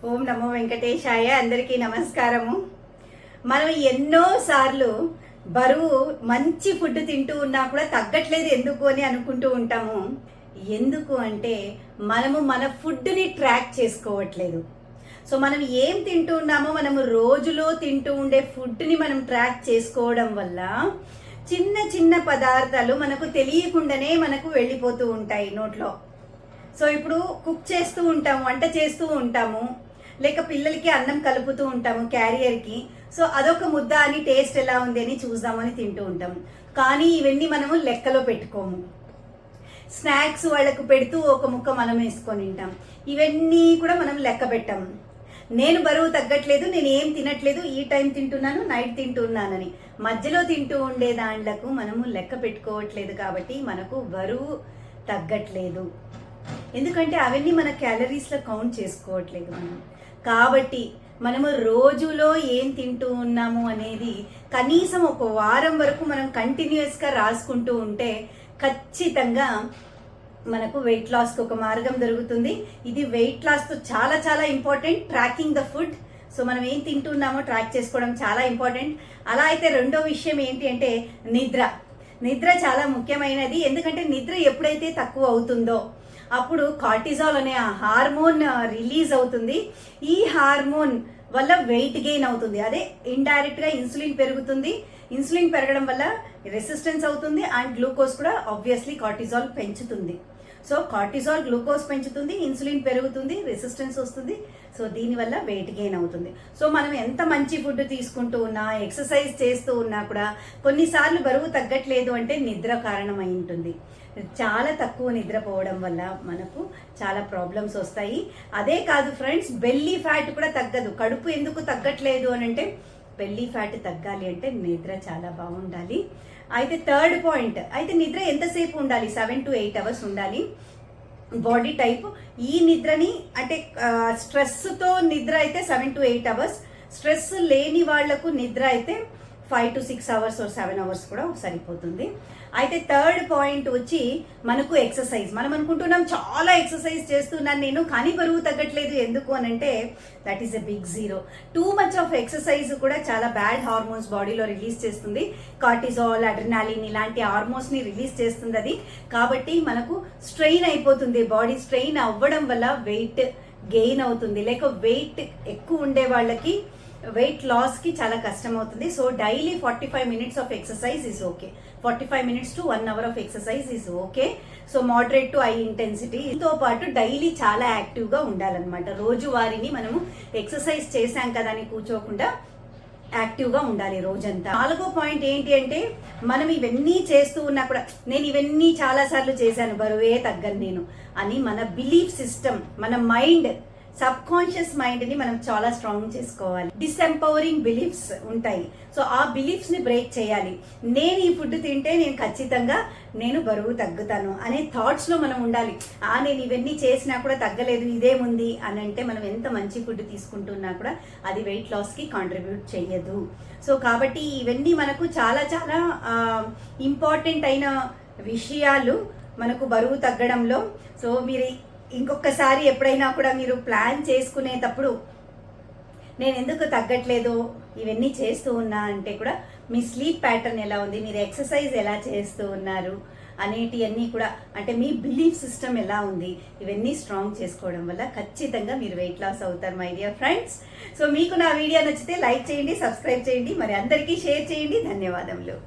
ఓం నమో వెంకటేశాయ. అందరికీ నమస్కారము. మనం ఎన్నో సార్లు బరువు మంచి ఫుడ్ తింటూ ఉన్నా కూడా తగ్గట్లేదు ఎందుకు అని అనుకుంటూ ఉంటాము. ఎందుకు అంటే మనము మన ఫుడ్ని ట్రాక్ చేసుకోవట్లేదు. సో మనం ఏం తింటూ ఉన్నామో మనము రోజులో తింటూ ఉండే ఫుడ్ని మనం ట్రాక్ చేసుకోవడం వల్ల చిన్న చిన్న పదార్థాలు మనకు తెలియకుండానే మనకు వెళ్ళిపోతూ ఉంటాయి నోట్లో. సో ఇప్పుడు కుక్ చేస్తూ ఉంటాము, వంట చేస్తూ ఉంటాము, లేక పిల్లలకి అన్నం కలుపుతూ ఉంటాము క్యారియర్కి. సో అదొక ముద్ద అని టేస్ట్ ఎలా ఉంది అని చూద్దామని తింటూ ఉంటాము. కానీ ఇవన్నీ మనము లెక్కలో పెట్టుకోము. స్నాక్స్ వాళ్ళకు పెడుతూ ఒక ముక్క మనం వేసుకొని తింటాం. ఇవన్నీ కూడా మనం లెక్క పెట్టాము. నేను బరువు తగ్గట్లేదు, నేను ఏం తినట్లేదు, ఈ టైం తింటున్నాను, నైట్ తింటున్నానని మధ్యలో తింటూ ఉండే దాంట్లకు మనము లెక్క పెట్టుకోవట్లేదు. కాబట్టి మనకు బరువు తగ్గట్లేదు. ఎందుకంటే అవన్నీ మన క్యాలరీస్లో కౌంట్ చేసుకోవట్లేదు మనం. కాబట్టి మనము రోజులో ఏం తింటూ ఉన్నాము అనేది కనీసం ఒక వారం వరకు మనం కంటిన్యూస్గా రాసుకుంటూ ఉంటే ఖచ్చితంగా మనకు వెయిట్ లాస్కి ఒక మార్గం దొరుకుతుంది. ఇది వెయిట్ లాస్తో చాలా చాలా important, tracking the food. So మనం ఏం తింటున్నామో ట్రాక్ చేసుకోవడం చాలా ఇంపార్టెంట్. అలా అయితే రెండో విషయం ఏంటి అంటే నిద్ర చాలా ముఖ్యమైనది. ఎందుకంటే నిద్ర ఎప్పుడైతే తక్కువ అవుతుందో అప్పుడు కార్టిజాల్ అనే హార్మోన్ రిలీజ్ అవుతుంది. ఈ హార్మోన్ వల్ల వెయిట్ గెయిన్ అవుతుంది. అదే ఇండైరెక్ట్గా ఇన్సులిన్ పెరుగుతుంది. ఇన్సులిన్ పెరగడం వల్ల రెసిస్టెన్స్ అవుతుంది అండ్ గ్లూకోజ్ కూడా ఆబ్వియస్లీ కార్టిజాల్ పెంచుతుంది. సో కార్టిజాల్ గ్లూకోజ్ పెంచుతుంది, ఇన్సులిన్ పెరుగుతుంది, రెసిస్టెన్స్ వస్తుంది. సో దీనివల్ల వెయిట్ గెయిన్ అవుతుంది. సో మనం ఎంత మంచి ఫుడ్ తీసుకుంటూ ఉన్నా, ఎక్సర్సైజ్ చేస్తూ ఉన్నా కూడా కొన్నిసార్లు బరువు తగ్గట్లేదు అంటే నిద్ర కారణమై ఉంటుంది. చాలా తక్కువ నిద్రపోవడం వల్ల మనకు చాలా ప్రాబ్లమ్స్ వస్తాయి. అదే కాదు ఫ్రెండ్స్, బెల్లీ ఫ్యాట్ కూడా తగ్గదు. కడుపు ఎందుకు తగ్గట్లేదు అని అంటే బెల్లీ ఫ్యాట్ తగ్గాలి అంటే నిద్ర చాలా బాగుండాలి. అయితే థర్డ్ పాయింట్, అయితే నిద్ర ఎంతసేపు ఉండాలి? 7 to 8 hours ఉండాలి. బాడీ టైప్ ఈ నిద్రని అంటే స్ట్రెస్తో నిద్ర అయితే 7 to 8 hours, స్ట్రెస్ లేని వాళ్లకు నిద్ర అయితే 5 to 6 hours or 7 hours కూడా సరిపోతుంది. అయితే థర్డ్ పాయింట్ వచ్చి మనకు ఎక్సర్సైజ్. మనం అనుకుంటున్నాం చాలా ఎక్సర్సైజ్ చేస్తున్నాను నేను, కానీ బరువు తగ్గట్లేదు ఎందుకు అని అంటే that is a big zero. Too much of exercise కూడా చాలా బ్యాడ్ హార్మోన్స్ బాడీలో రిలీజ్ చేస్తుంది. కార్టిజాల్, అడ్రినాలిన్ ఇలాంటి హార్మోన్స్ని రిలీజ్ చేస్తుంది అది. కాబట్టి మనకు స్ట్రెయిన్ అయిపోతుంది. బాడీ స్ట్రెయిన్ అవ్వడం వల్ల వెయిట్ గెయిన్ అవుతుంది. లేక వెయిట్ ఎక్కువ ఉండే వాళ్ళకి వెయిట్ లాస్కి చాలా కష్టం అవుతుంది. So daily 45 minutes of exercise is okay. 45 minutes to 1 hour of exercise is okay. So moderate to high intensity. దీంతో పాటు డైలీ చాలా యాక్టివ్గా ఉండాలన్నమాట. రోజువారీని మనము ఎక్సర్సైజ్ చేశాం కదా అని కూర్చోకుండా యాక్టివ్గా ఉండాలి రోజంతా. నాలుగో పాయింట్ ఏంటి అంటే మనం ఇవన్నీ చేస్తూ ఉన్నా కూడా నేను ఇవన్నీ చాలాసార్లు చేశాను, బరువే తగ్గను నేను అని మన బిలీఫ్ సిస్టమ్, మన మైండ్, సబ్ కాన్షియస్ మైండ్ ని మనం చాలా స్ట్రాంగ్ చేసుకోవాలి. డిసెంపవరింగ్ బిలీఫ్స్ ఉంటాయి. సో ఆ బిలీఫ్స్ ని బ్రేక్ చేయాలి. నేను ఈ ఫుడ్ తింటే నేను ఖచ్చితంగా నేను బరువు తగ్గుతాను అనే థాట్స్ లో మనం ఉండాలి. నేను ఇవన్నీ చేసినా కూడా తగ్గలేదు, ఇదేముంది అని అంటే మనం ఎంత మంచి ఫుడ్ తీసుకుంటున్నా కూడా అది వెయిట్ లాస్ కి కాంట్రిబ్యూట్ చెయ్యదు. సో కాబట్టి ఇవన్నీ మనకు చాలా చాలా ఇంపార్టెంట్ అయిన విషయాలు మనకు బరువు తగ్గడంలో. సో మీరు ఇంకొకసారి ఎప్పుడైనా కూడా మీరు ప్లాన్ చేసుకునేటప్పుడు నేను ఎందుకు తగ్గట్లేదు ఇవన్నీ చేస్తూ ఉన్నా అంటే కూడా మీ స్లీప్ ప్యాటర్న్ ఎలా ఉంది, మీరు ఎక్సర్సైజ్ ఎలా చేస్తూ ఉన్నారు అనేటివన్నీ కూడా, అంటే మీ బిలీఫ్ సిస్టమ్ ఎలా ఉంది, ఇవన్నీ స్ట్రాంగ్ చేసుకోవడం వల్ల ఖచ్చితంగా మీరు వెయిట్ లాస్ అవుతారు మై డియర్ ఫ్రెండ్స్. సో మీకు నా వీడియో నచ్చితే లైక్ చేయండి, సబ్స్క్రైబ్ చేయండి, మరి అందరికీ షేర్ చేయండి. ధన్యవాదములు.